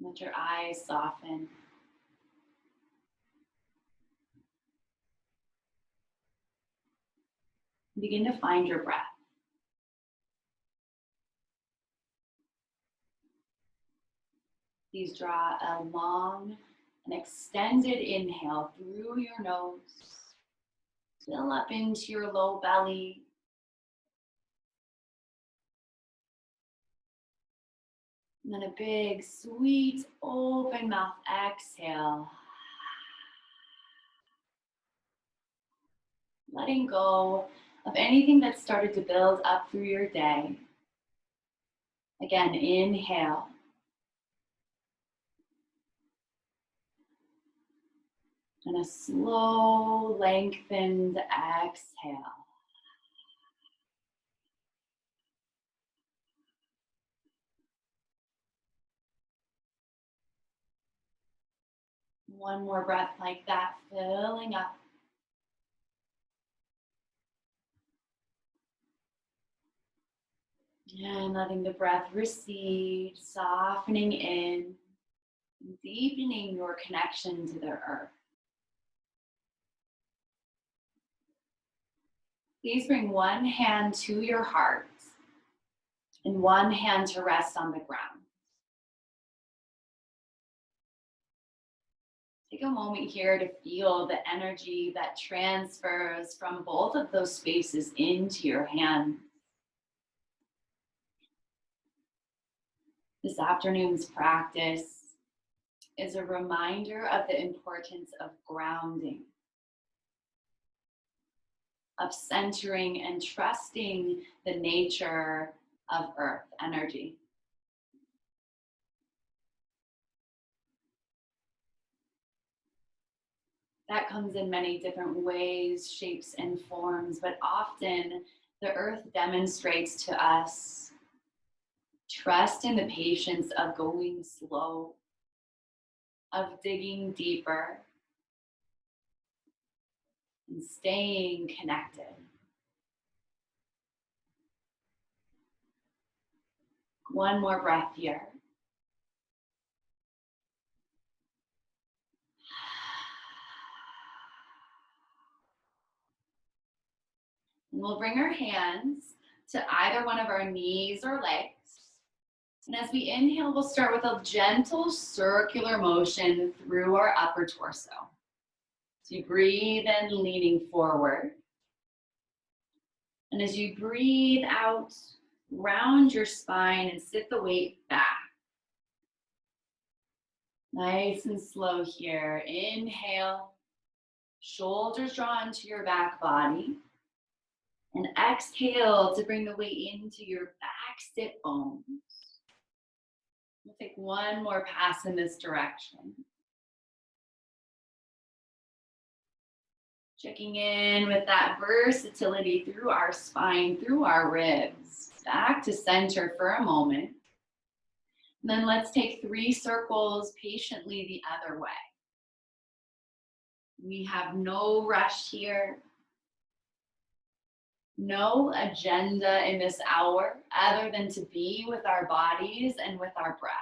Let your eyes soften. Begin to find your breath. Please draw a long and extended inhale through your nose. Fill up into your low belly. And then a big, sweet, open mouth exhale. Letting go of anything that started to build up through your day. Again, inhale. And a slow, lengthened exhale. One more breath like that, filling up. And letting the breath recede, softening in, deepening your connection to the earth. Please bring one hand to your heart and one hand to rest on the ground. Take a moment here to feel the energy that transfers from both of those spaces into your hands. This afternoon's practice is a reminder of the importance of grounding, of centering and trusting the nature of earth energy. That comes in many different ways, shapes, and forms, but often the earth demonstrates to us trust in the patience of going slow, of digging deeper, and staying connected. One more breath here. And we'll bring our hands to either one of our knees or legs. And as we inhale, we'll start with a gentle circular motion through our upper torso. So you breathe in, leaning forward. And as you breathe out, round your spine and sit the weight back. Nice and slow here. Inhale, shoulders drawn to your back body. And exhale to bring the weight into your back sit bones. We'll take one more pass in this direction. Checking in with that versatility through our spine, through our ribs. Back to center for a moment. And then let's take 3 circles patiently the other way. We have no rush here. No agenda in this hour other than to be with our bodies and with our breath.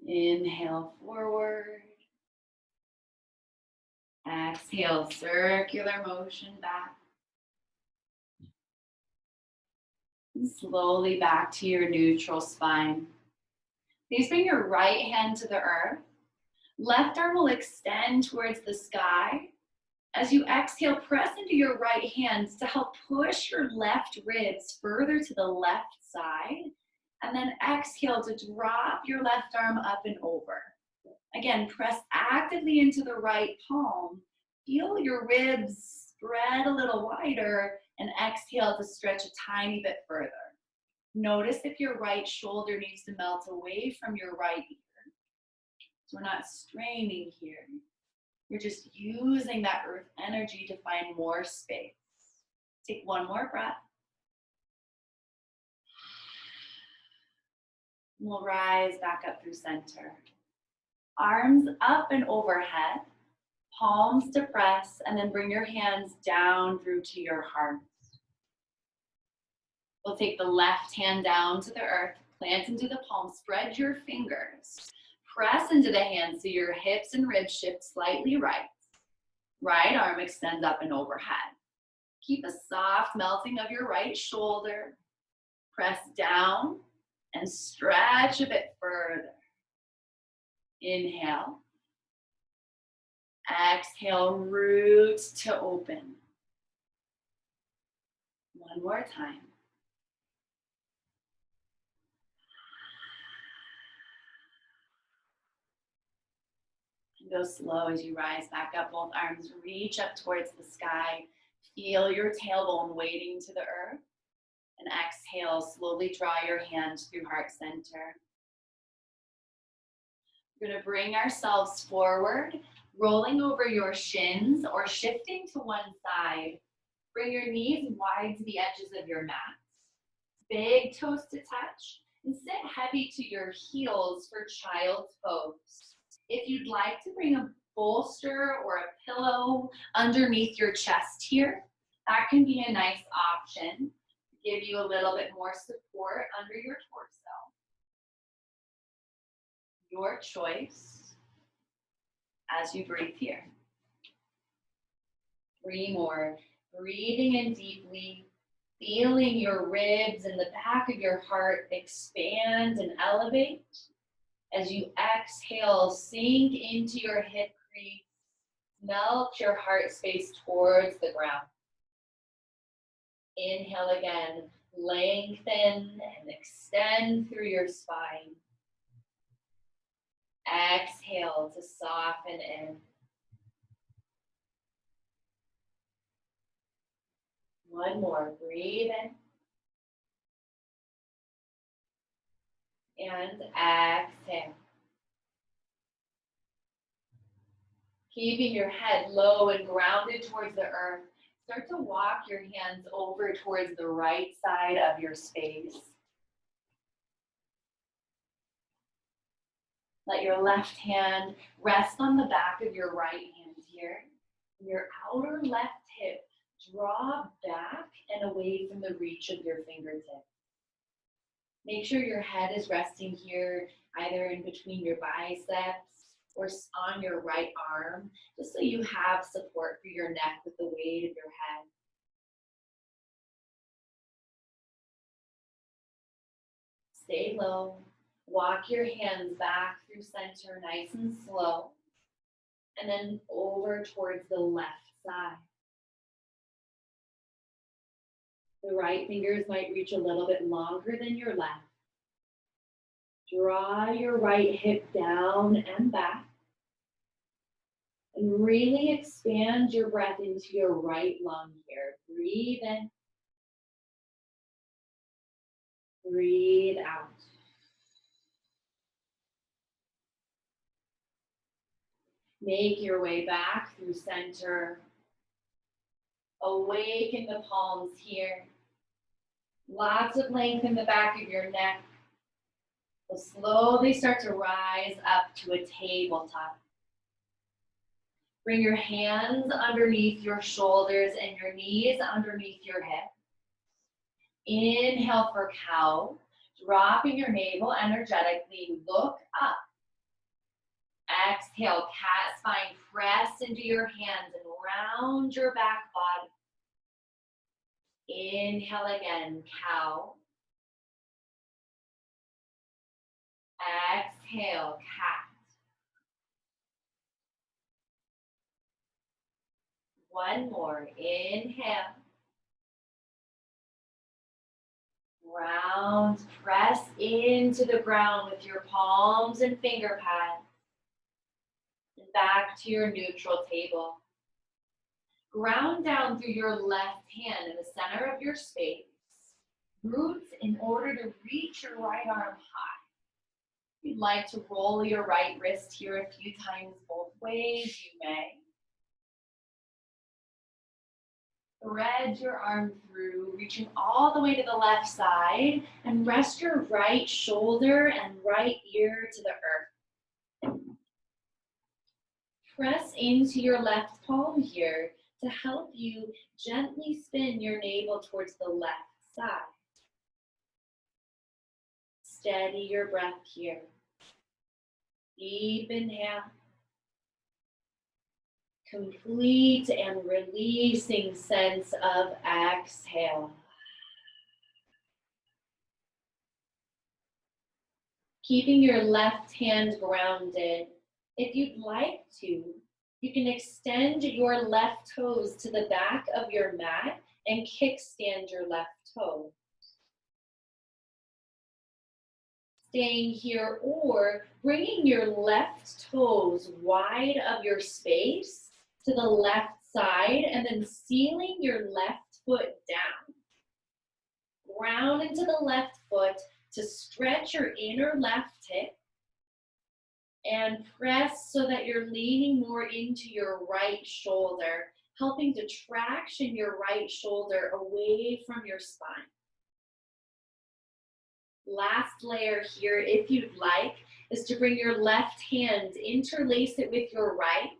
Inhale forward. Exhale, circular motion back. And slowly back to your neutral spine. Please bring your right hand to the earth. Left arm will extend towards the sky. As you exhale, press into your right hand to help push your left ribs further to the left side. And then exhale to drop your left arm up and over. Again, press actively into the right palm. Feel your ribs spread a little wider and exhale to stretch a tiny bit further. Notice if your right shoulder needs to melt away from your right ear. So we're not straining here. You're just using that earth energy to find more space. Take one more breath. We'll rise back up through center. Arms up and overhead. Palms to press, and then bring your hands down through to your heart. We'll take the left hand down to the earth, plant into the palm, spread your fingers, press into the hands so your hips and ribs shift slightly right. Right arm extends up and overhead. Keep a soft melting of your right shoulder. Press down and stretch a bit further. Inhale. Exhale, root to open. One more time. And go slow as you rise back up. Both arms reach up towards the sky. Feel your tailbone weighting to the earth. And exhale, slowly draw your hands through heart center. We're going to bring ourselves forward, rolling over your shins or shifting to one side. Bring your knees wide to the edges of your mat. Big toes to touch, and sit heavy to your heels for child's pose. If you'd like to bring a bolster or a pillow underneath your chest here, that can be a nice option. Give you a little bit more support under your torso. Your choice as you breathe here. 3 more. Breathing in deeply, feeling your ribs and the back of your heart expand and elevate. As you exhale, sink into your hip crease, melt your heart space towards the ground. Inhale again, lengthen and extend through your spine. Exhale to soften in. One more, breathe in. And exhale. Keeping your head low and grounded towards the earth. Start to walk your hands over towards the right side of your space. Let your left hand rest on the back of your right hand here. Your outer left hip draw back and away from the reach of your fingertips. Make sure your head is resting here, either in between your biceps or on your right arm, just so you have support for your neck with the weight of your head. Stay low. Walk your hands back through center nice and slow, and then over towards the left side. The right fingers might reach a little bit longer than your left. Draw your right hip down and back. And really expand your breath into your right lung here. Breathe in. Breathe out. Make your way back through center. Awaken the palms here. Lots of length in the back of your neck. We'll slowly start to rise up to a tabletop. Bring your hands underneath your shoulders and your knees underneath your hips. Inhale for cow. Dropping your navel energetically, look up. Exhale, cat spine, press into your hands and round your back body. Inhale again, cow. Exhale, cat. One more, inhale. Round, press into the ground with your palms and finger pads. And back to your neutral table. Ground down through your left hand in the center of your space. Roots in order to reach your right arm high. If you'd like to roll your right wrist here a few times both ways, you may. Thread your arm through, reaching all the way to the left side, and rest your right shoulder and right ear to the earth. press into your left palm here to help you gently spin your navel towards the left side. Steady your breath here. Deep inhale. Complete and releasing sense of exhale. Keeping your left hand grounded. If you'd like to, you can extend your left toes to the back of your mat and kickstand your left toe. Staying here, or bringing your left toes wide of your space to the left side and then sealing your left foot down. Ground into the left foot to stretch your inner left hip and press so that you're leaning more into your right shoulder, helping to traction your right shoulder away from your spine. Last layer here, if you'd like, is to bring your left hand, interlace it with your right,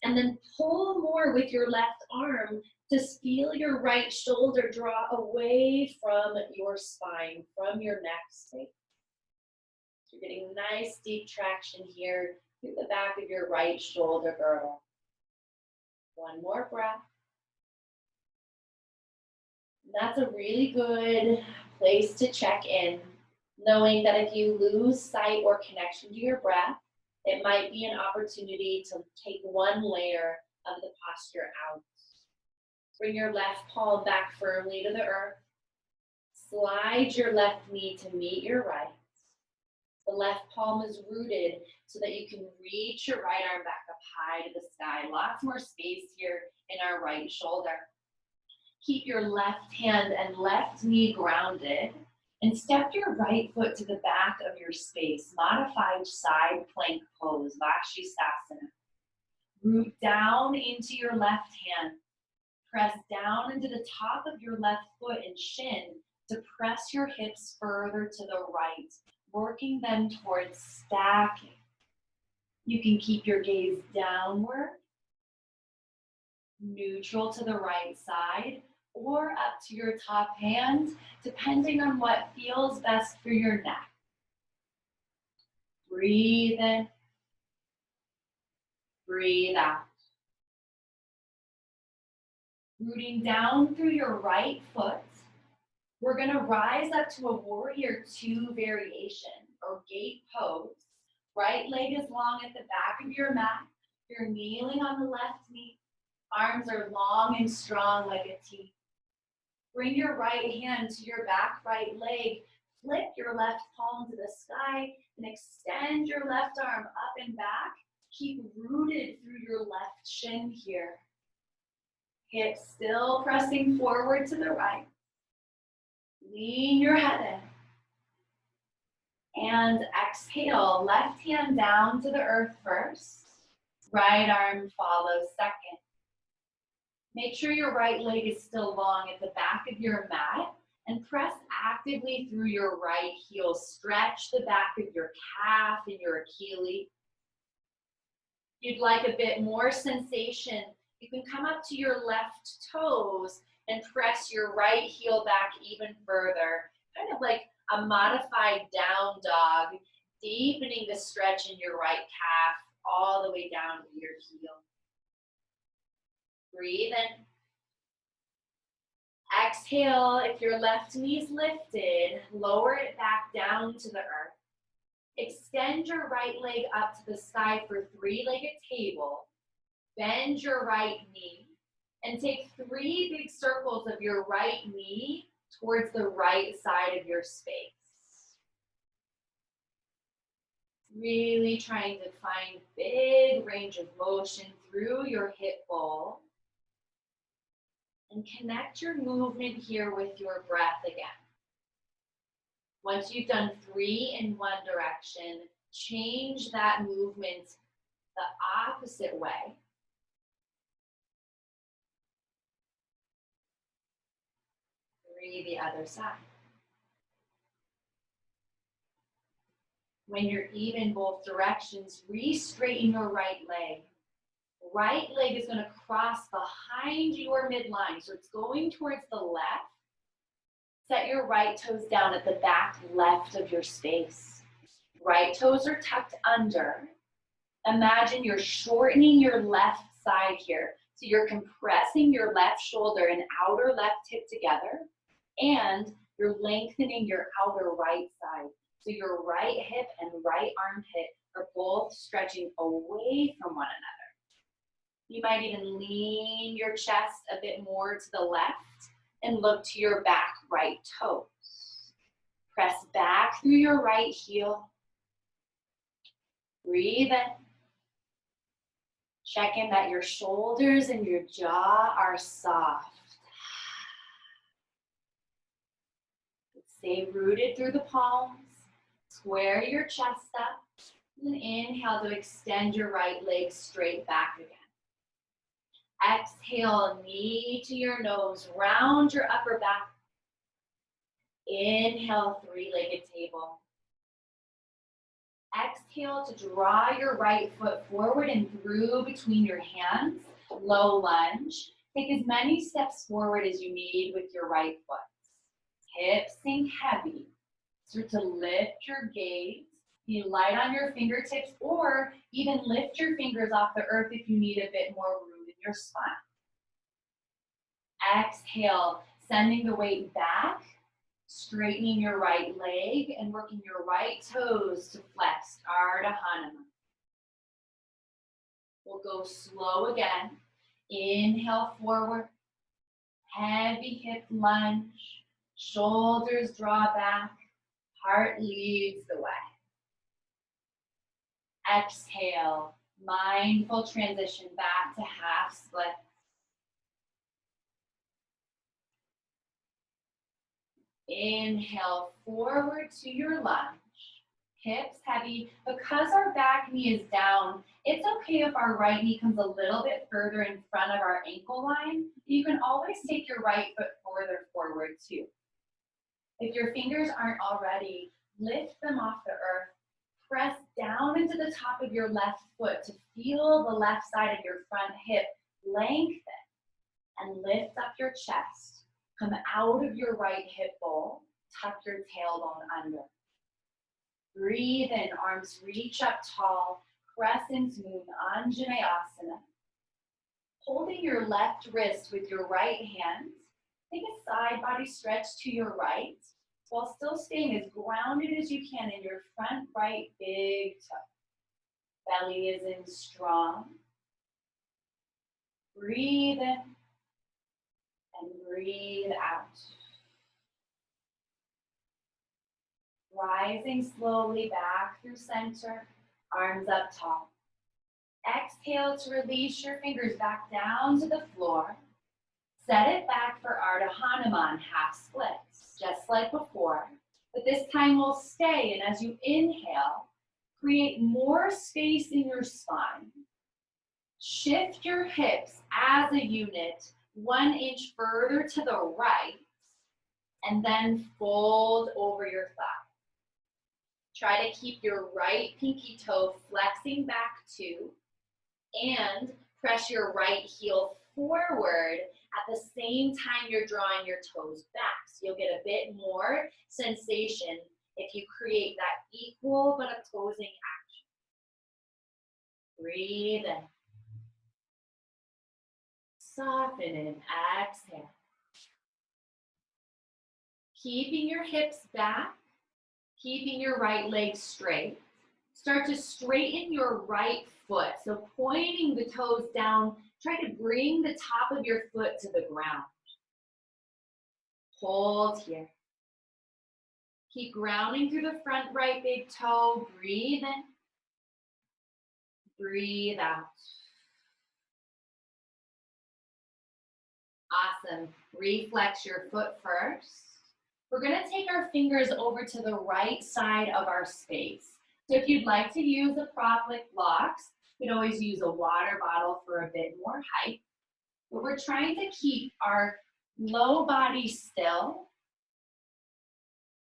and then pull more with your left arm to feel your right shoulder draw away from your spine, from your neck space. You're getting nice deep traction here through the back of your right shoulder girdle. One more breath. That's a really good place to check in, knowing that if you lose sight or connection to your breath, it might be an opportunity to take one layer of the posture out. Bring your left palm back firmly to the earth. Slide your left knee to meet your right. The left palm is rooted so that you can reach your right arm back up high to the sky. Lots more space here in our right shoulder. Keep your left hand and left knee grounded and step your right foot to the back of your space. Modified side plank pose, Vakshisthasana. Root down into your left hand. Press down into the top of your left foot and shin to press your hips further to the right, working them towards stacking. You can keep your gaze downward, neutral to the right side, or up to your top hand, depending on what feels best for your neck. Breathe in, breathe out. Rooting down through your right foot, we're going to rise up to a warrior two variation or gate pose. Right leg is long at the back of your mat. You're kneeling on the left knee. Arms are long and strong like a T. Bring your right hand to your back right leg. Flip your left palm to the sky and extend your left arm up and back. Keep rooted through your left shin here. Hips still pressing forward to the right. Lean your head in. And exhale, left hand down to the earth first. Right arm follows second. Make sure your right leg is still long at the back of your mat and press actively through your right heel. Stretch the back of your calf and your Achilles. If you'd like a bit more sensation, you can come up to your left toes and press your right heel back even further, kind of like a modified down dog, deepening the stretch in your right calf all the way down to your heel. Breathe in. Exhale, if your left knee's lifted, lower it back down to the earth. Extend your right leg up to the sky for three-legged table. Bend your right knee and take 3 big circles of your right knee towards the right side of your space. Really trying to find big range of motion through your hip bowl. And connect your movement here with your breath again. Once you've done 3 in one direction, change that movement the opposite way. 3 the other side. When you're even both directions, re-straighten your right leg. Right leg is going to cross behind your midline. So it's going towards the left. Set your right toes down at the back left of your space. Right toes are tucked under. Imagine you're shortening your left side here. So you're compressing your left shoulder and outer left hip together, and you're lengthening your outer right side. So your right hip and right armpit are both stretching away from one another. You might even lean your chest a bit more to the left and look to your back right toes. Press back through your right heel. Breathe in. Check in that your shoulders and your jaw are soft. Stay rooted through the palms. Square your chest up. And inhale to extend your right leg straight back again. Exhale, knee to your nose. Round your upper back. Inhale, three-legged table. Exhale to draw your right foot forward and through between your hands. Low lunge. Take as many steps forward as you need with your right foot. Hips sink heavy. Start to lift your gaze. Be light on your fingertips, or even lift your fingers off the earth if you need a bit more room in your spine. Exhale, sending the weight back. Straightening your right leg and working your right toes to flex, Ardha Hanuman. We'll go slow again. Inhale forward, heavy hip lunge, shoulders draw back, heart leads the way. Exhale, mindful transition back to half split. Inhale forward to your lunge, hips heavy. Because our back knee is down, it's okay if our right knee comes a little bit further in front of our ankle line. You can always take your right foot further forward too. If your fingers aren't already, lift them off the earth. Press down into the top of your left foot to feel the left side of your front hip lengthen, and lift up your chest. Come out of your right hip bowl, tuck your tailbone under. Breathe in, arms reach up tall, crescent moon, Anjaneyasana. Holding your left wrist with your right hand, take a side body stretch to your right, while still staying as grounded as you can in your front right big toe. Belly is in strong. Breathe in. And breathe out. Rising slowly back through center, arms up tall. Exhale to release your fingers back down to the floor. Set it back for Ardha Hanuman, half splits, just like before. But this time we'll stay, and as you inhale, create more space in your spine. Shift your hips as a unit 1 inch further to the right, and then fold over your thigh. Try to keep your right pinky toe flexing back too, and press your right heel forward at the same time you're drawing your toes back. So you'll get a bit more sensation if you create that equal but opposing action. Breathe in. Soften and exhale. Keeping your hips back, keeping your right leg straight. Start to straighten your right foot. So pointing the toes down, try to bring the top of your foot to the ground. Hold here. Keep grounding through the front right big toe. Breathe in. Breathe out. Awesome. Reflex your foot first. We're going to take our fingers over to the right side of our space. So if you'd like to use a prop like blocks, you can always use a water bottle for a bit more height. But we're trying to keep our low body still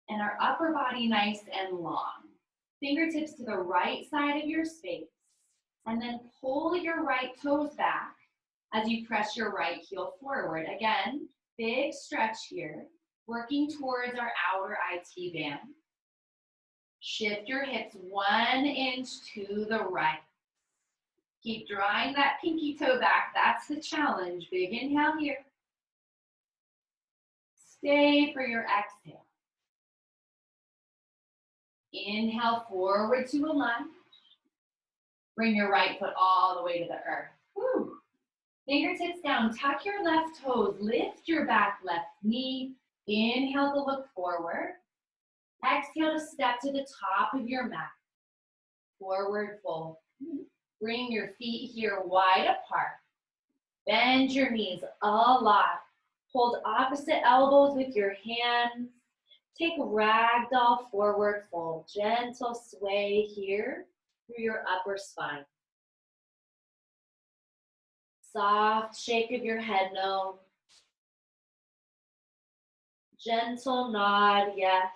and our upper body nice and long. Fingertips to the right side of your space. And then pull your right toes back as you press your right heel forward. Again, big stretch here, working towards our outer IT band. Shift your hips 1 inch to the right. Keep drawing that pinky toe back. That's the challenge. Big inhale here. Stay for your exhale. Inhale forward to a lunge. Bring your right foot all the way to the earth. Woo. Fingertips down. Tuck your left toes. Lift your back left knee. Inhale to look forward. Exhale to step to the top of your mat. Forward fold. Bring your feet here wide apart. Bend your knees a lot. Hold opposite elbows with your hands. Take ragdoll forward fold. Gentle sway here through your upper spine. Soft shake of your head, no. Gentle nod, yes.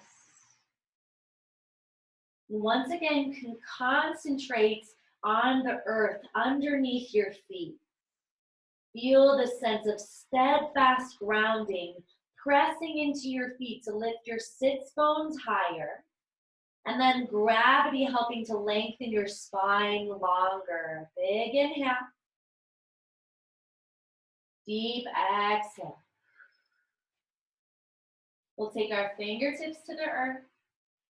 Once again, can concentrate on the earth underneath your feet. Feel the sense of steadfast grounding, pressing into your feet to lift your sits bones higher. And then gravity helping to lengthen your spine longer. Big inhale. Deep exhale. We'll take our fingertips to the earth.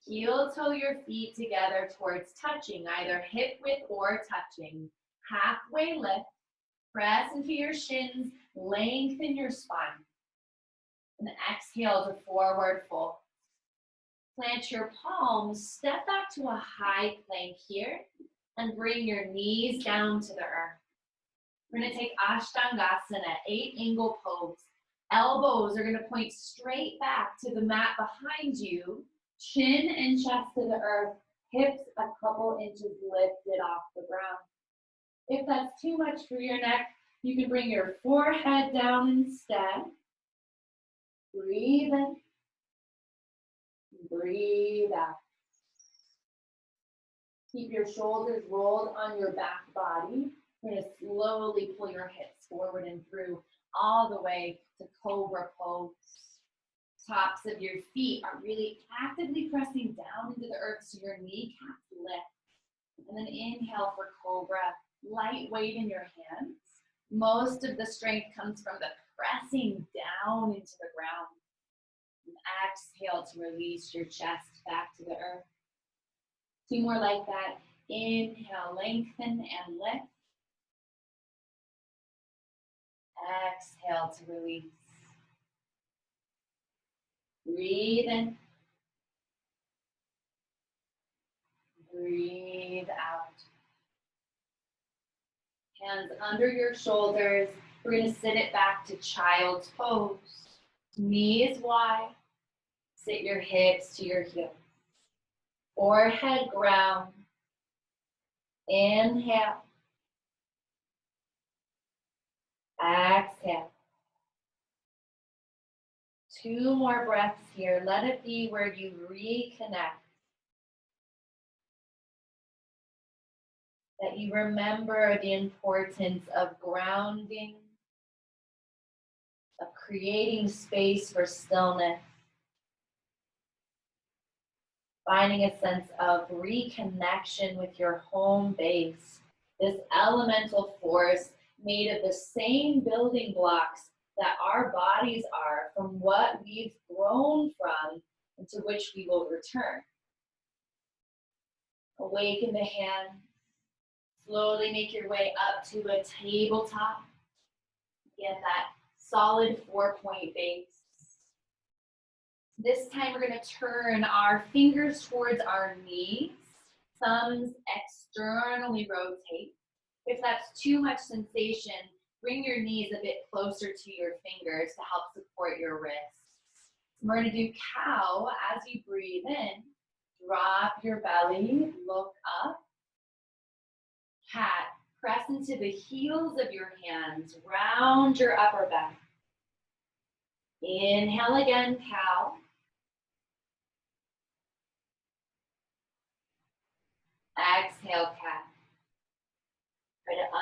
Heel toe your feet together towards touching, either hip width or touching. Halfway lift. Press into your shins. Lengthen your spine. And exhale to forward fold. Plant your palms. Step back to a high plank here. And bring your knees down to the earth. We're going to take Ashtangasana, 8-angle pose. Elbows are going to point straight back to the mat behind you. Chin and chest to the earth. Hips a couple inches lifted off the ground. If that's too much for your neck, you can bring your forehead down instead. Breathe in. Breathe out. Keep your shoulders rolled on your back body. You're going to slowly pull your hips forward and through all the way to Cobra Pose. Tops of your feet are really actively pressing down into the earth so your kneecaps lift. And then inhale for Cobra. Light weight in your hands. Most of the strength comes from the pressing down into the ground. And exhale to release your chest back to the earth. 2 more like that. Inhale, lengthen and lift. Exhale to release. Breathe in. Breathe out. Hands under your shoulders. We're going to sit it back to child's pose. Knees wide. Sit your hips to your heels. Forehead ground. Inhale. Exhale. 2 more breaths here. Let it be where you reconnect. That you remember the importance of grounding, of creating space for stillness, finding a sense of reconnection with your home base, this elemental force made of the same building blocks that our bodies are from what we've grown from and to which we will return. Awaken the hands. Slowly make your way up to a tabletop. Get that solid 4-point base. This time we're going to turn our fingers towards our knees. Thumbs externally rotate. If that's too much sensation, bring your knees a bit closer to your fingers to help support your wrists. We're going to do cow as you breathe in. Drop your belly, look up. Cat, press into the heels of your hands, round your upper back. Inhale again, cow. Exhale, cat.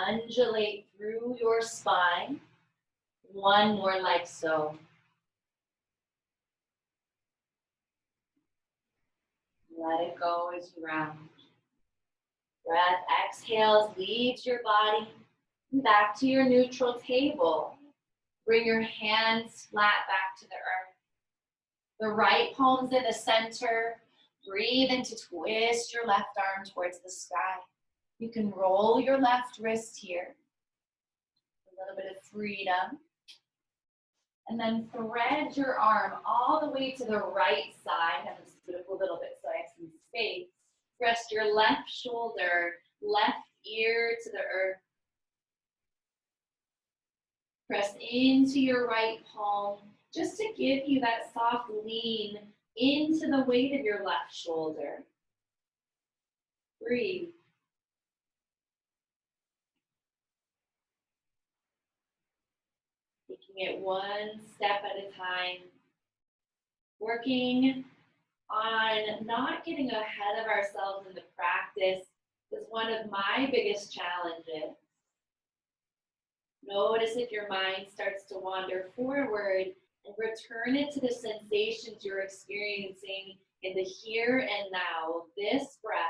undulate through your spine. One more like so. Let it go as you round. Breath exhales, leaves your body back to your neutral table. Bring your hands flat back to the earth. The right palm's in the center. Breathe in to twist your left arm towards the sky. You can roll your left wrist here. A little bit of freedom. And then thread your arm all the way to the right side. I'm just going to move a little bit so I have some space. Rest your left shoulder, left ear to the earth. Press into your right palm just to give you that soft lean into the weight of your left shoulder. Breathe. Taking it one step at a time. Working on not getting ahead of ourselves in the practice is one of my biggest challenges. Notice if your mind starts to wander forward and return it to the sensations you're experiencing in the here and now, this breath.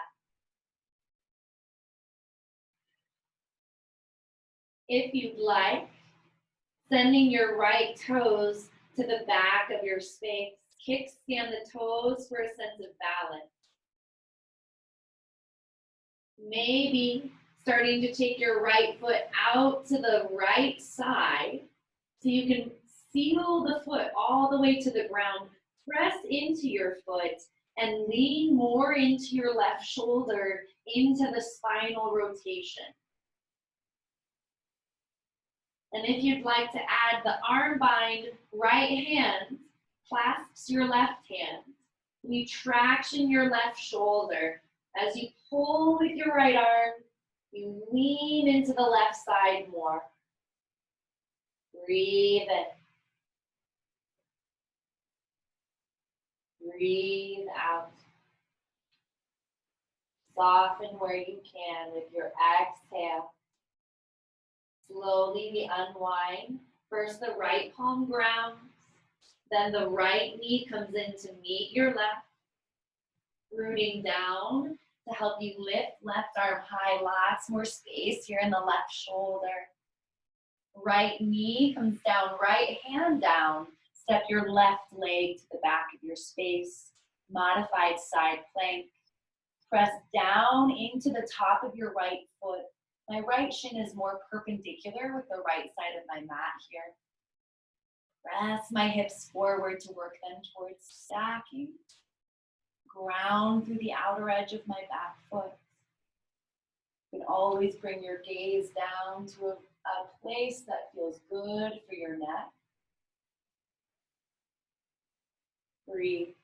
If you'd like, sending your right toes to the back of your space. Kickstand the toes for a sense of balance. Maybe starting to take your right foot out to the right side so you can seal the foot all the way to the ground. Press into your foot and lean more into your left shoulder into the spinal rotation. And if you'd like to add the arm bind, right hand clasps your left hand. You traction your left shoulder. As you pull with your right arm, you lean into the left side more. Breathe in. Breathe out. Soften where you can with your exhale. Slowly we unwind. First the right palm grounds, then the right knee comes in to meet your left. Rooting down to help you lift left arm high, lots more space here in the left shoulder. Right knee comes down, right hand down. Step your left leg to the back of your space. Modified side plank. Press down into the top of your right foot. My right shin is more perpendicular with the right side of my mat here. Press my hips forward to work them towards stacking. Ground through the outer edge of my back foot. You can always bring your gaze down to a place that feels good for your neck. Breathe.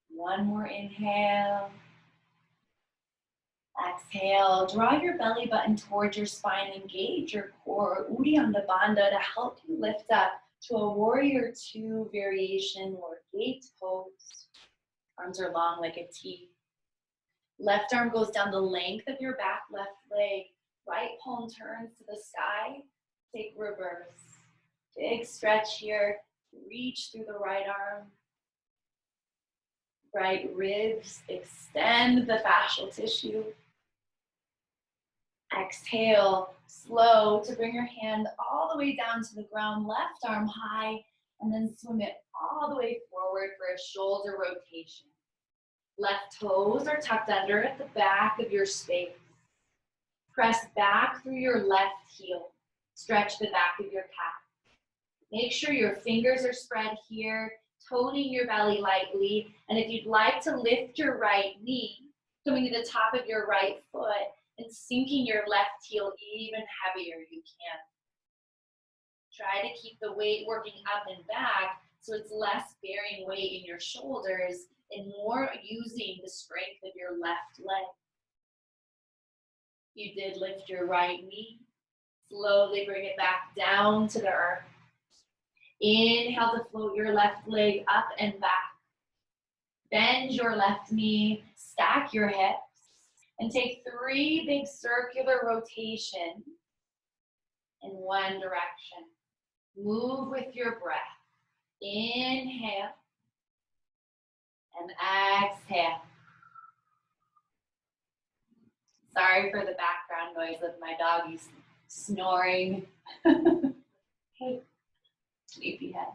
One more inhale. Exhale. Draw your belly button towards your spine. Engage your core, Uddiyana Bandha, to help you lift up to a warrior two variation or gate pose. Arms are long like a T. Left arm goes down the length of your back left leg. Right palm turns to the sky. Take reverse. Big stretch here. Reach through the right arm. Right ribs. Extend the fascial tissue. Exhale, slow to bring your hand all the way down to the ground, left arm high, and then swim it all the way forward for a shoulder rotation. Left toes are tucked under at the back of your space. Press back through your left heel. Stretch the back of your calf. Make sure your fingers are spread here, toning your belly lightly, and if you'd like to lift your right knee, coming to the top of your right foot, and sinking your left heel even heavier you can. Try to keep the weight working up and back so it's less bearing weight in your shoulders and more using the strength of your left leg. You did lift your right knee. Slowly bring it back down to the earth. Inhale to float your left leg up and back. Bend your left knee, stack your hips. And take 3 big circular rotations in one direction. Move with your breath. Inhale and exhale. Sorry for the background noise of my doggies snoring. Hey, sleepyhead.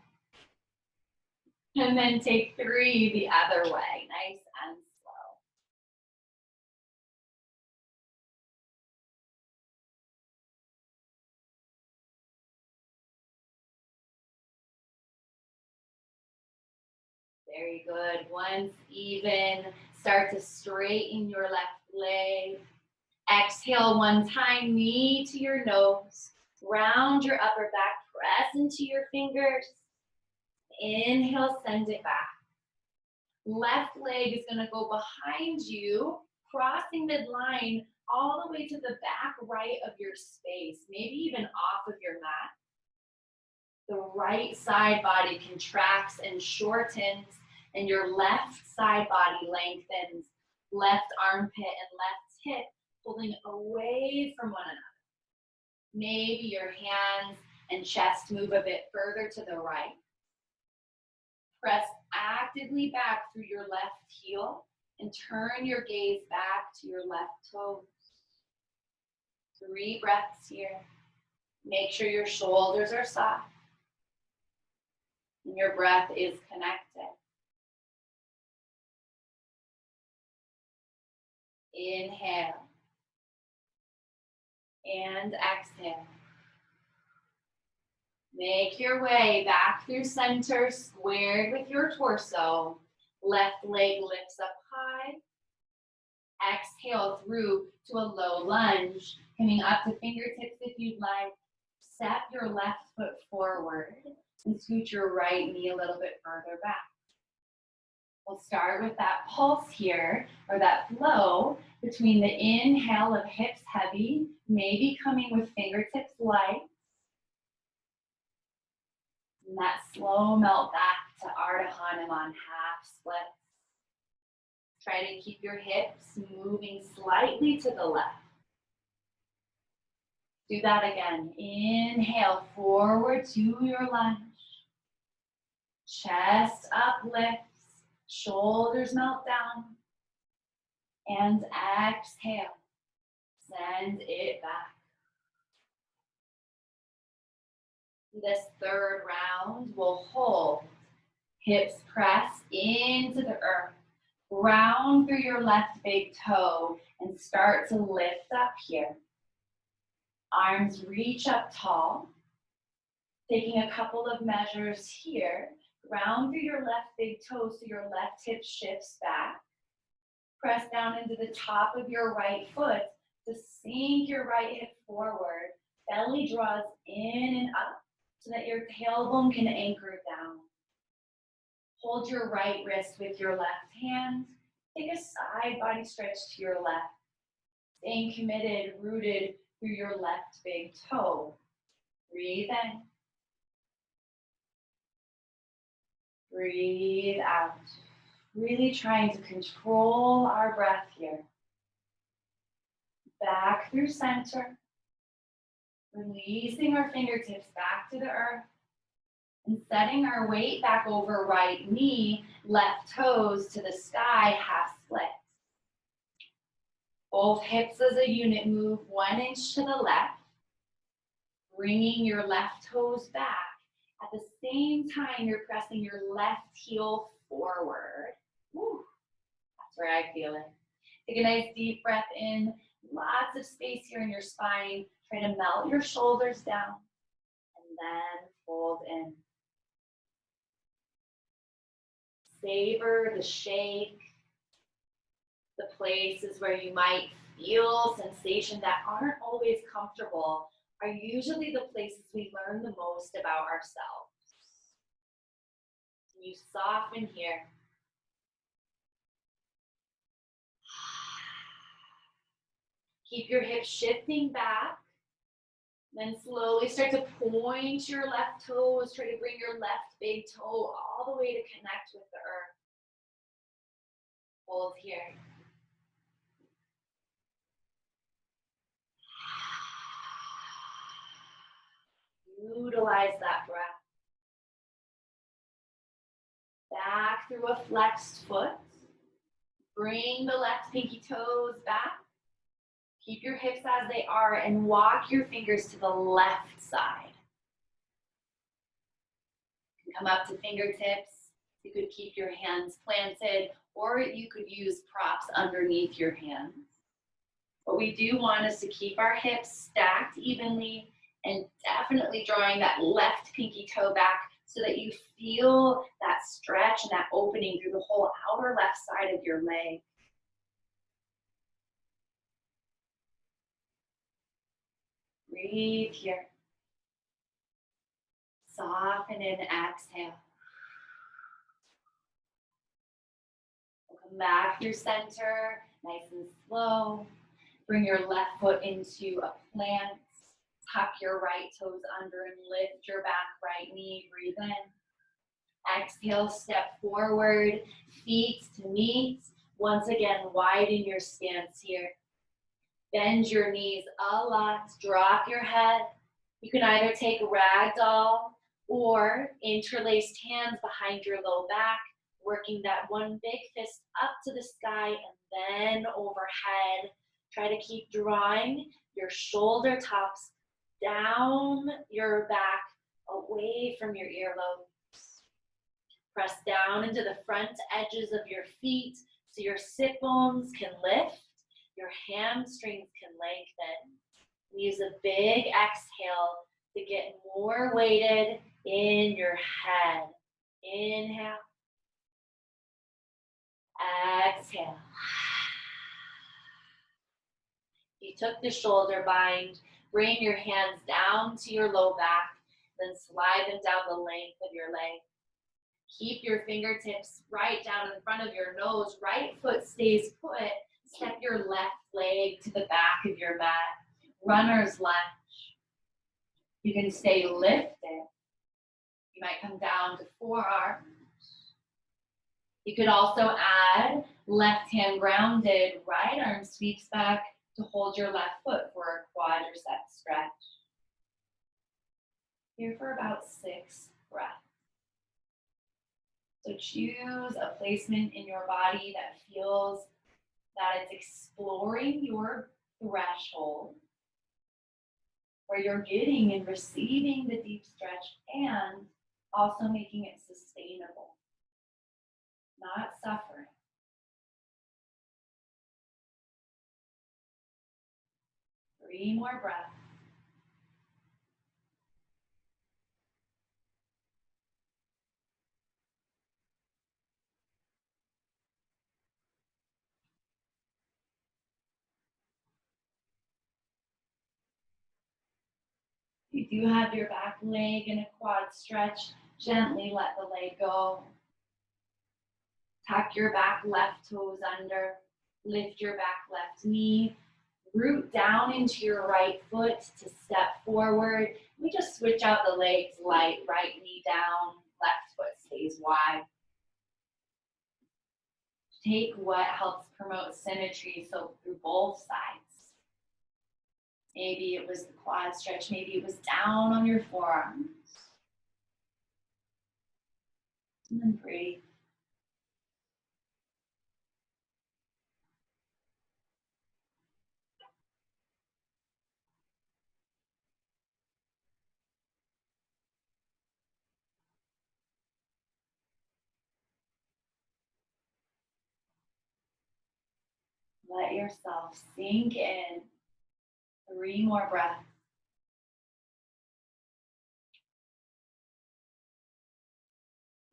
And then take 3 the other way, nice and slow. Very good. Once even, start to straighten your left leg. Exhale one time, knee to your nose. Round your upper back, press into your fingers. Inhale, send it back. Left leg is going to go behind you, crossing midline all the way to the back right of your space, maybe even off of your mat. The right side body contracts and shortens, and your left side body lengthens. Left armpit and left hip pulling away from one another. Maybe your hands and chest move a bit further to the right. Press actively back through your left heel and turn your gaze back to your left toes. 3 breaths here. Make sure your shoulders are soft and your breath is connected. Inhale and exhale. Make your way back through center, squared with your torso. Left leg lifts up high. Exhale through to a low lunge, coming up to fingertips if you'd like. Step your left foot forward and scoot your right knee a little bit further back. We'll start with that pulse here, or that flow between the inhale of hips heavy, maybe coming with fingertips light. And that slow melt back to Ardha Hanuman, half splits. Try to keep your hips moving slightly to the left. Do that again. Inhale forward to your lunge. Chest uplifts, shoulders melt down. And exhale, send it back. This third round will hold. Hips press into the earth. Round through your left big toe and start to lift up here. Arms reach up tall. Taking a couple of measures here. Round through your left big toe so your left hip shifts back. Press down into the top of your right foot to sink your right hip forward. Belly draws in and up so that your tailbone can anchor down. Hold your right wrist with your left hand. Take a side body stretch to your left. Staying committed, rooted through your left big toe. Breathe in. Breathe out. Really trying to control our breath here. Back through center. Releasing our fingertips back to the earth. And setting our weight back over right knee, left toes to the sky, half splits. Both hips as a unit move 1 inch to the left. Bringing your left toes back. At the same time, you're pressing your left heel forward. Woo. That's where I feel it. Take a nice deep breath in. Lots of space here in your spine. Try to melt your shoulders down. And then fold in. Savor the shake. The places where you might feel sensations that aren't always comfortable are usually the places we learn the most about ourselves. You soften here. Keep your hips shifting back. Then slowly start to point your left toes. Try to bring your left big toe all the way to connect with the earth. Hold here. visualize that breath. Back through a flexed foot. Bring the left pinky toes back. Keep your hips as they are and walk your fingers to the left side. You can come up to fingertips. You could keep your hands planted, or you could use props underneath your hands. But we do want us to keep our hips stacked evenly and definitely drawing that left pinky toe back so that you feel that stretch and that opening through the whole outer left side of your leg. Breathe here. Soften and exhale. Come back through center, nice and slow. Bring your left foot into a plant. Tuck your right toes under and lift your back right knee. Breathe in. Exhale, step forward, feet to meet. Once again, widen your stance here. Bend your knees a lot. Drop your head. You can either take ragdoll or interlaced hands behind your low back, working that one big fist up to the sky and then overhead. Try to keep drawing your shoulder tops down your back, away from your earlobes. Press down into the front edges of your feet so your sit bones can lift, your hamstrings can lengthen. Use a big exhale to get more weighted in your head. Inhale. Exhale. You took the shoulder bind, bring your hands down to your low back, then slide them down the length of your leg. Keep your fingertips right down in front of your nose. Right foot stays put. Step your left leg to the back of your mat. Runner's lunge. You can stay lifted. You might come down to forearms. You could also add left hand grounded, right arm sweeps back to hold your left foot for a quadriceps stretch. Here for about 6 breaths. So choose a placement in your body that feels that it's exploring your threshold, where you're getting and receiving the deep stretch and also making it sustainable, not suffering. Three more breaths. If you do have your back leg in a quad stretch, gently let the leg go. Tuck your back left toes under. Lift your back left knee. Root down into your right foot to step forward. We just switch out the legs light. Right knee down, left foot stays wide. Take what helps promote symmetry, so through both sides. Maybe it was the quad stretch, maybe it was down on your forearms. And then breathe. Let yourself sink in. 3 more breaths.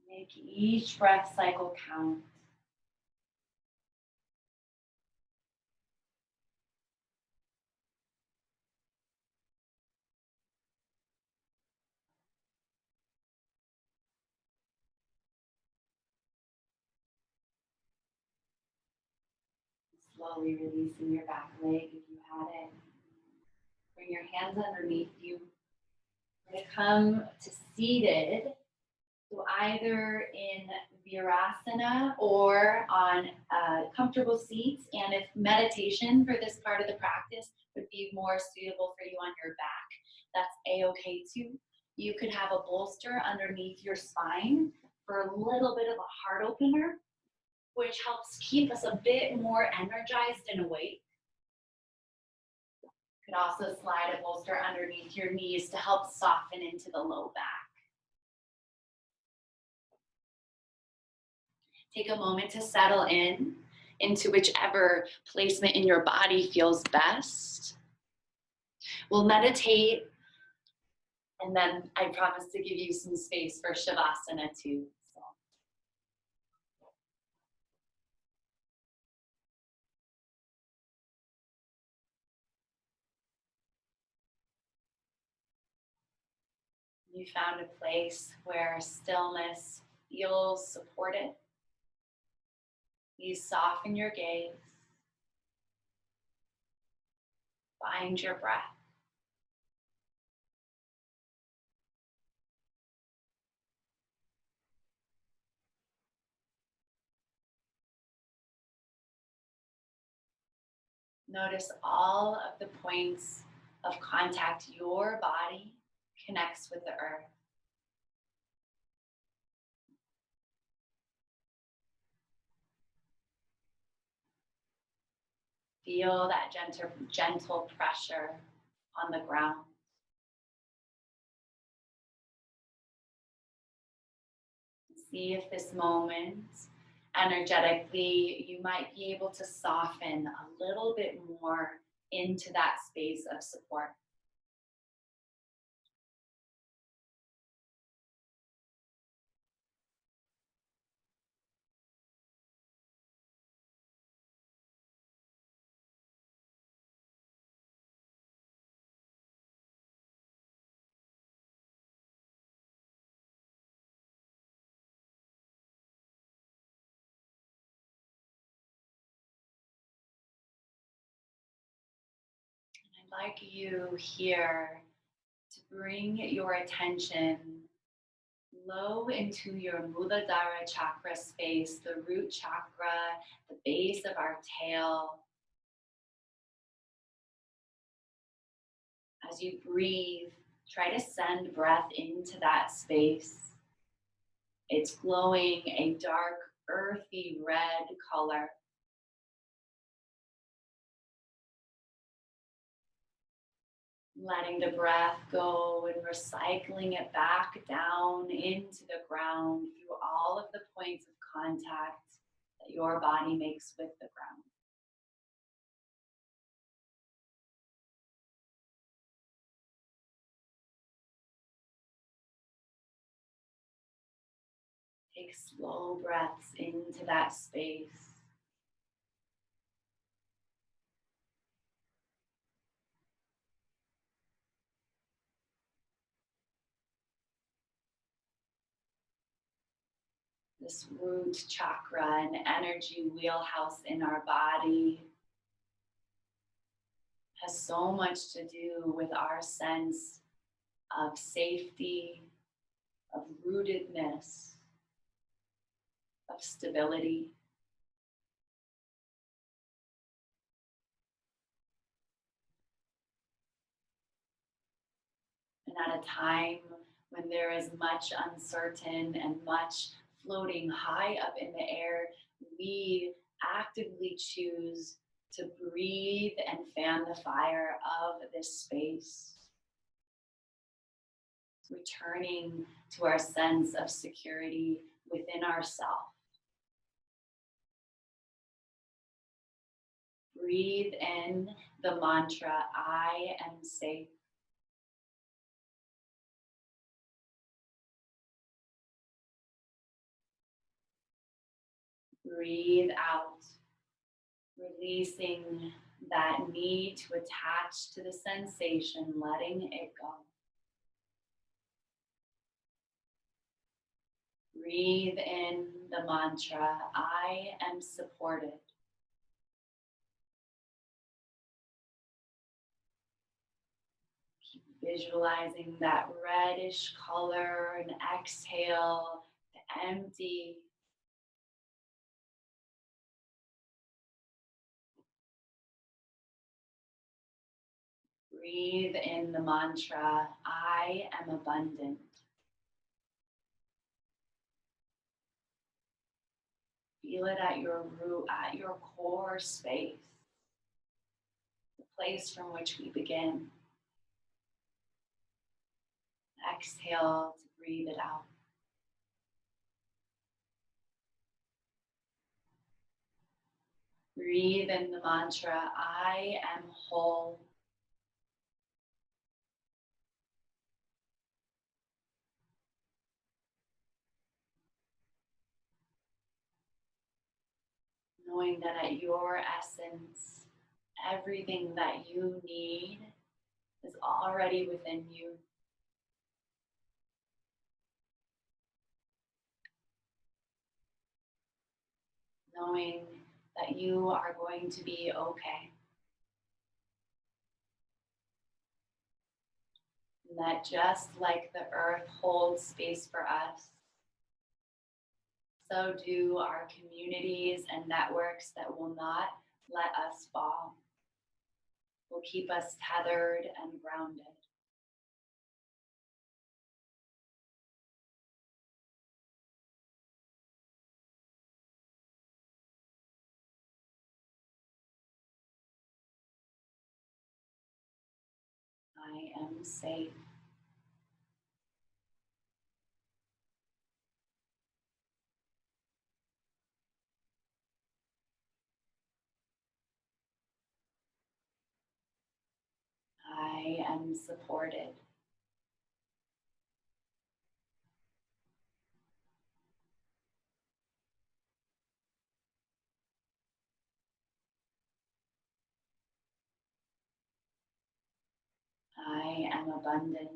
Make each breath cycle count. Slowly releasing your back leg if you had it. Bring your hands underneath you. We're going to come to seated. So either in Virasana or on comfortable seats. And if meditation for this part of the practice would be more suitable for you on your back, that's A-okay too. You could have a bolster underneath your spine for a little bit of a heart opener, which helps keep us a bit more energized and awake. You could also slide a bolster underneath your knees to help soften into the low back. Take a moment to settle into whichever placement in your body feels best. We'll meditate, and then I promise to give you some space for Shavasana too. You found a place where stillness feels supported. You soften your gaze. Find your breath. Notice all of the points of contact your body connects with the earth. Feel that gentle pressure on the ground. See if this moment, energetically, you might be able to soften a little bit more into that space of support. I'd like you here to bring your attention low into your Muladhara chakra space, the root chakra, the base of our tail. As you breathe, try to send breath into that space. It's glowing a dark, earthy red color. Letting the breath go and recycling it back down into the ground through all of the points of contact that your body makes with the ground. Take slow breaths into that space. This root chakra and energy wheelhouse in our body has so much to do with our sense of safety, of rootedness, of stability. And at a time when there is much uncertain and much floating high up in the air, we actively choose to breathe and fan the fire of this space, returning to our sense of security within ourselves. Breathe in the mantra, I am safe. Breathe out, releasing that need to attach to the sensation, letting it go. Breathe in the mantra, I am supported. Keep visualizing that reddish color and exhale to empty. Breathe in the mantra, I am abundant. Feel it at your root, at your core space, the place from which we begin. Exhale to breathe it out. Breathe in the mantra, I am whole. Knowing that at your essence, everything that you need is already within you. Knowing that you are going to be okay. And that just like the earth holds space for us, so do our communities and networks that will not let us fall, will keep us tethered and grounded. I am safe. I am supported. I am abundant.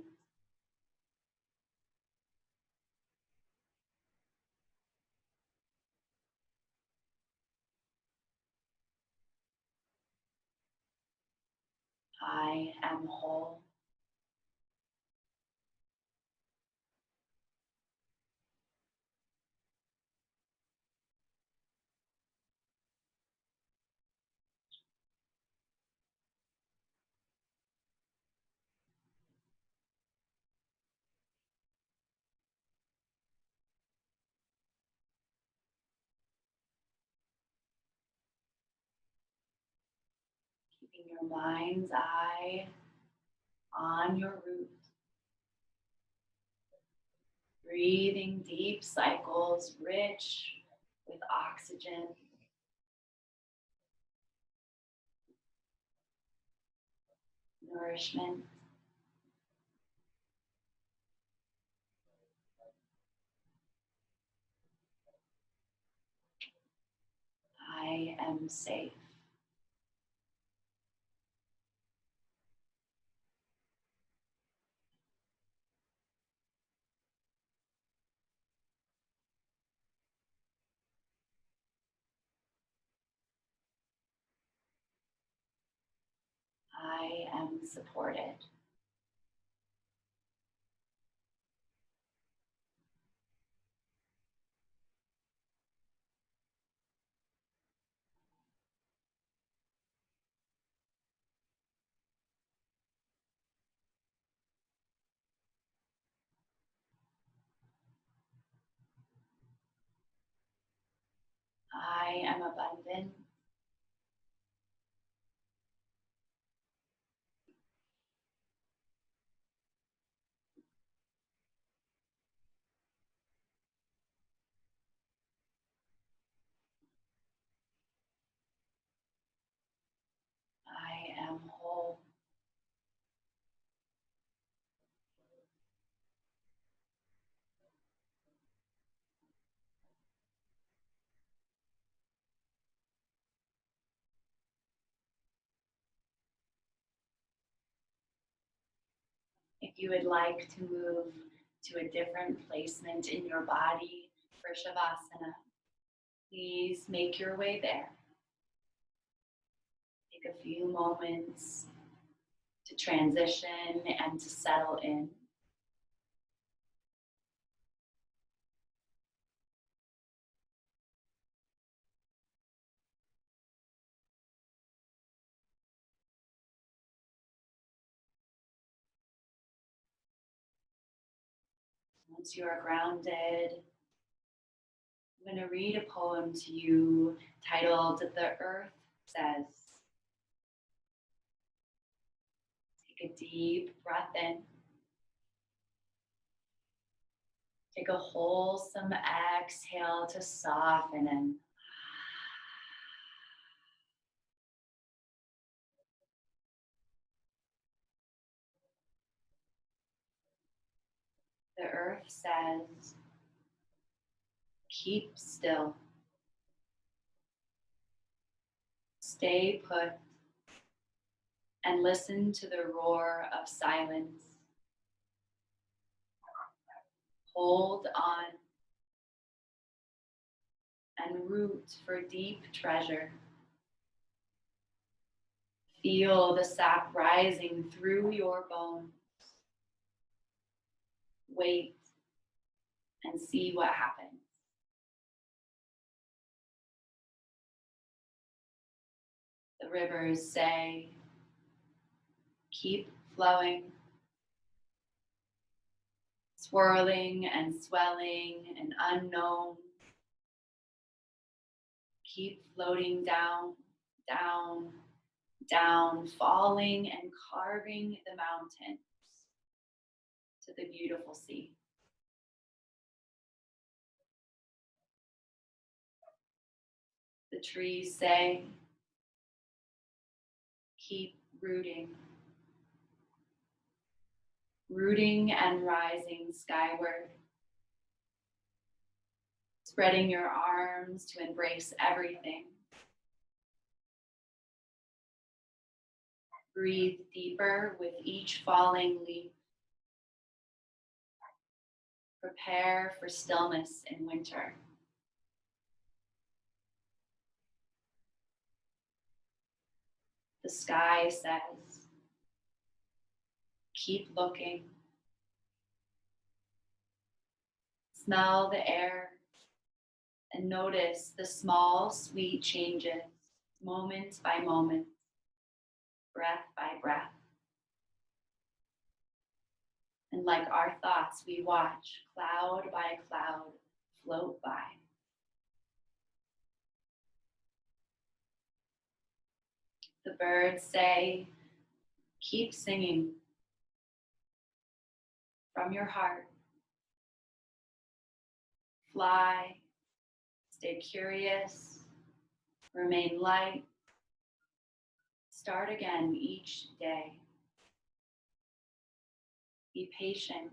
I am whole. Keeping your mind's eye on your root. Breathing deep cycles rich with oxygen. Nourishment. I am safe. I am supported. I am abundant. I am whole. If you would like to move to a different placement in your body for Shavasana, please make your way there. Take a few moments to transition and to settle in. Once you are grounded, I'm going to read a poem to you titled "The Earth Says." Take a deep breath in. Take a wholesome exhale to soften in. The earth says, keep still. Stay put and listen to the roar of silence. Hold on and root for deep treasure. Feel the sap rising through your bones. Wait and see what happens. The rivers say, keep flowing, swirling and swelling and unknown. Keep floating down, down, down, falling and carving the mountains to the beautiful sea. The trees say, keep rooting, rooting and rising skyward, spreading your arms to embrace everything. Breathe deeper with each falling leaf. Prepare for stillness in winter. The sky says, keep looking. Smell the air and notice the small, sweet changes, moment by moment, breath by breath. And like our thoughts, we watch cloud by cloud float by. The birds say, keep singing from your heart. Fly, stay curious, remain light, start again each day. Be patient.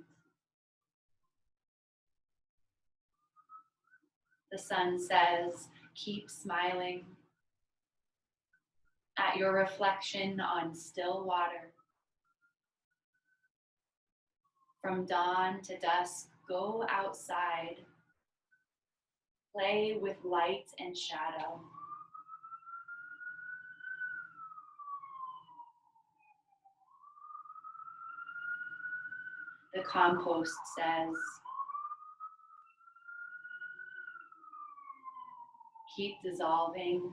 The sun says, keep smiling at your reflection on still water. From dawn to dusk, go outside, play with light and shadow. The compost says, keep dissolving,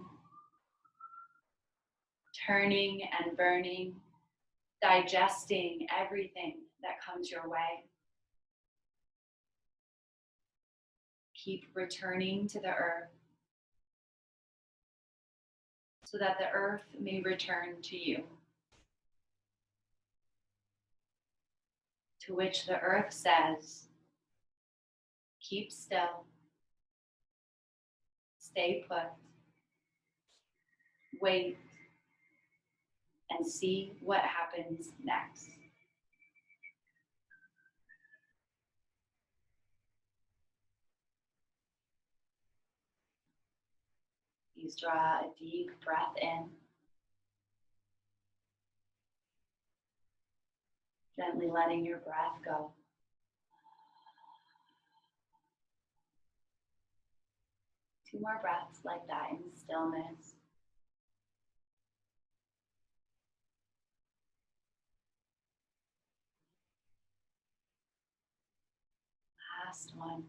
turning and burning, digesting everything that comes your way. Keep returning to the earth so that the earth may return to you. To which the earth says, keep still, stay put, wait, and see what happens next. Please draw a deep breath in. Gently letting your breath go. Two more breaths like that in stillness. Last one.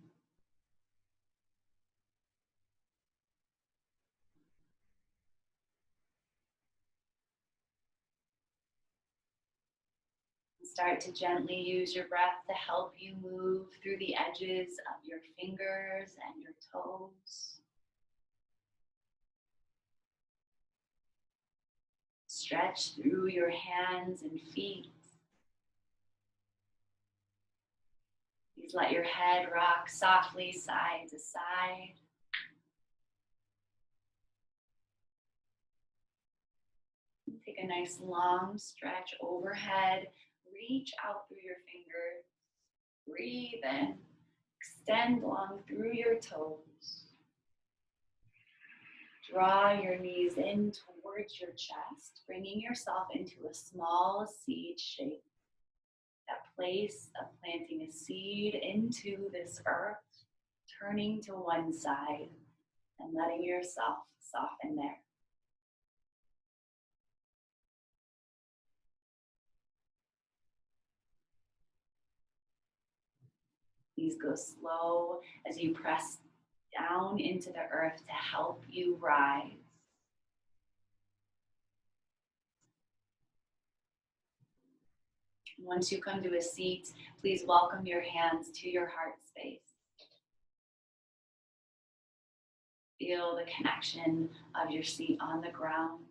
Start to gently use your breath to help you move through the edges of your fingers and your toes. Stretch through your hands and feet. Please let your head rock softly side to side. Take a nice long stretch overhead. Reach out through your fingers. Breathe in. Extend long through your toes. Draw your knees in towards your chest, bringing yourself into a small seed shape. That place of planting a seed into this earth, turning to one side and letting yourself soften there. Please go slow as you press down into the earth to help you rise. Once you come to a seat, please welcome your hands to your heart space. Feel the connection of your seat on the ground.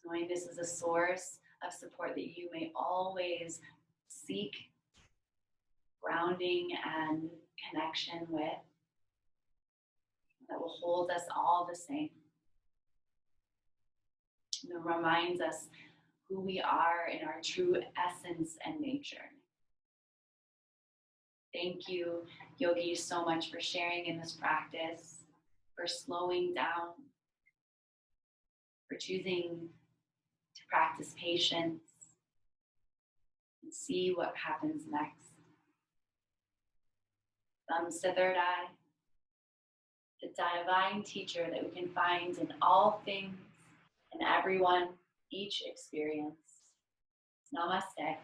Knowing this is a source of support that you may always seek grounding and connection with, that will hold us all the same. And it reminds us who we are in our true essence and nature. Thank you, yogis, so much for sharing in this practice, for slowing down, for choosing to practice patience and see what happens next. Thumbs to third eye, the divine teacher that we can find in all things and everyone, each experience. Namaste.